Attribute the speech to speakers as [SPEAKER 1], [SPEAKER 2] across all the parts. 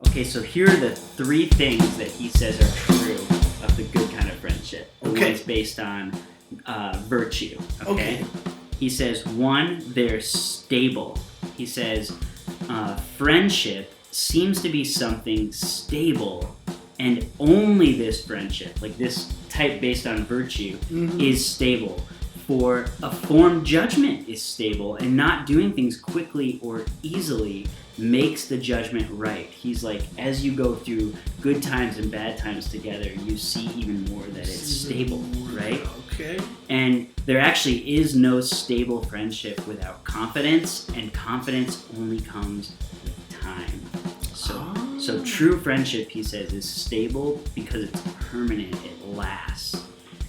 [SPEAKER 1] Okay, so here are the 3 things that he says are true of the good kind of friendship.
[SPEAKER 2] Okay.
[SPEAKER 1] It's based on virtue. Okay. He says, 1, they're stable. He says, friendship seems to be something stable, and only this friendship, like this type based on virtue, is stable. For a formed judgment is stable, and not doing things quickly or easily makes the judgment right. He's like, as you go through good times and bad times together, you see even more that it's stable, right?
[SPEAKER 2] Okay.
[SPEAKER 1] And there actually is no stable friendship without confidence, and confidence only comes with time. So true friendship, he says, is stable because it's permanent, it lasts.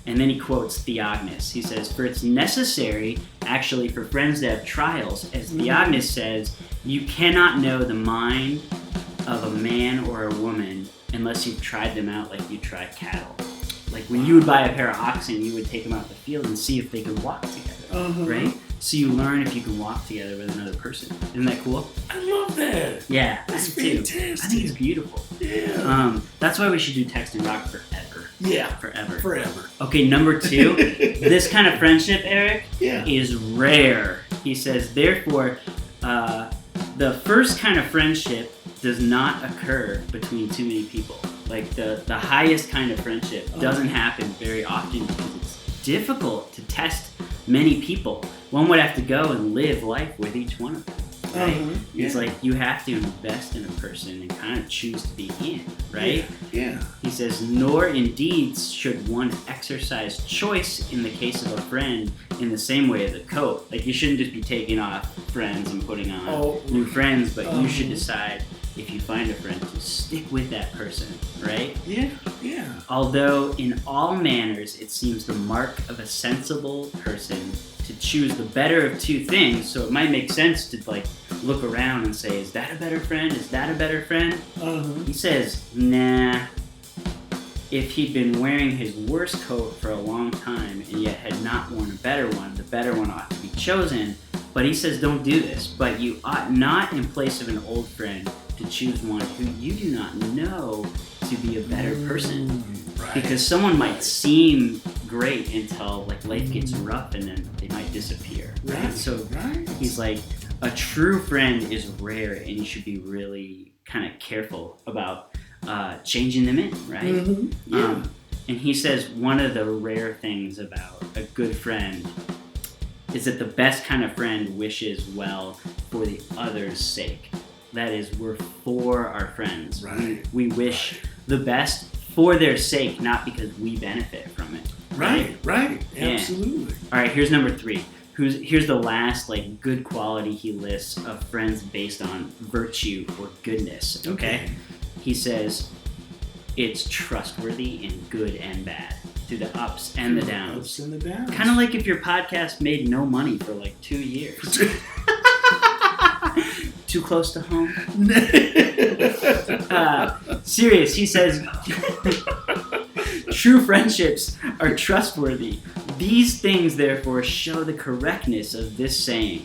[SPEAKER 1] And then he quotes Theognis. He says, for it's necessary, actually, for friends to have trials. As Theognis says, you cannot know the mind of a man or a woman unless you've tried them out like you try cattle. Like when you would buy a pair of oxen, you would take them out in the field and see if they could walk together, right? So you learn if you can walk together with another person. Isn't that cool?
[SPEAKER 2] I love that.
[SPEAKER 1] Yeah,
[SPEAKER 2] That's
[SPEAKER 1] fantastic. I think it's beautiful.
[SPEAKER 2] Yeah.
[SPEAKER 1] That's why we should do Text and Rock forever.
[SPEAKER 2] Yeah.
[SPEAKER 1] Forever. Okay, number 2, this kind of friendship, Eric, is rare. He says, therefore, the first kind of friendship does not occur between too many people. Like the highest kind of friendship doesn't happen very often because it's difficult to test many people. One would have to go and live life with each one of them. Right? It's like you have to invest in a person and kind of choose to be in, right?
[SPEAKER 2] Yeah.
[SPEAKER 1] He says, nor indeed should one exercise choice in the case of a friend in the same way as a coat. Like you shouldn't just be taking off friends and putting on new friends, but you should decide if you find a friend to stick with that person, right?
[SPEAKER 2] Yeah.
[SPEAKER 1] Although in all manners it seems the mark of a sensible person to choose the better of 2 things, so it might make sense to like look around and say, is that a better friend? Is that a better friend? He says, nah. If he'd been wearing his worst coat for a long time and yet had not worn a better one, the better one ought to be chosen. But he says, don't do this. But you ought not, in place of an old friend, to choose one who you do not know to be a better person.
[SPEAKER 2] Right.
[SPEAKER 1] Because someone might seem great until like life gets rough and then they might disappear. Right? So he's like, a true friend is rare and you should be really kind of careful about changing them in, right? And he says one of the rare things about a good friend is that the best kind of friend wishes well for the other's sake. That is, we're for our friends.
[SPEAKER 2] Right.
[SPEAKER 1] We wish the best for their sake, not because we benefit from it.
[SPEAKER 2] Right.
[SPEAKER 1] Yeah.
[SPEAKER 2] Absolutely.
[SPEAKER 1] All right, here's number 3. Here's the last like good quality he lists of friends based on virtue or goodness. Okay? He says it's trustworthy in good and bad, through the ups and the downs. Kind of like if your podcast made no money for like 2 years. Too close to home? Serious, he says, true friendships are trustworthy. These things, therefore, show the correctness of this saying.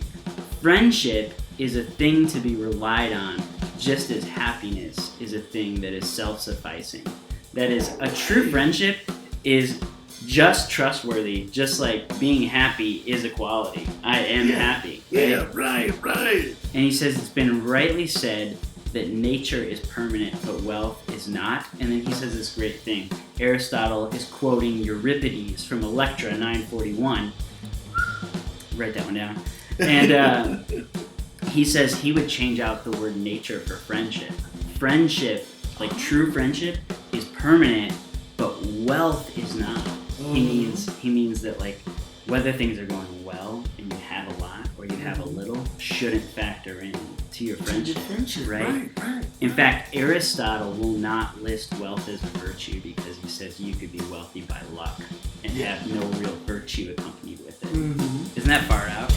[SPEAKER 1] Friendship is a thing to be relied on, just as happiness is a thing that is self-sufficing. That is, a true friendship is just trustworthy, just like being happy is a quality. I am happy. Right?
[SPEAKER 2] Yeah, right.
[SPEAKER 1] And he says it's been rightly said that nature is permanent, but wealth is not. And then he says this great thing. Aristotle is quoting Euripides from Electra 941. Write that one down. And he says he would change out the word nature for friendship. Friendship, like true friendship, is permanent, but wealth is not. He means that like whether things are going well and you have a lot or you have a little shouldn't factor in to your friendship, right? In fact, Aristotle will not list wealth as a virtue because he says you could be wealthy by luck and have no real virtue accompanied with it. Isn't that far out?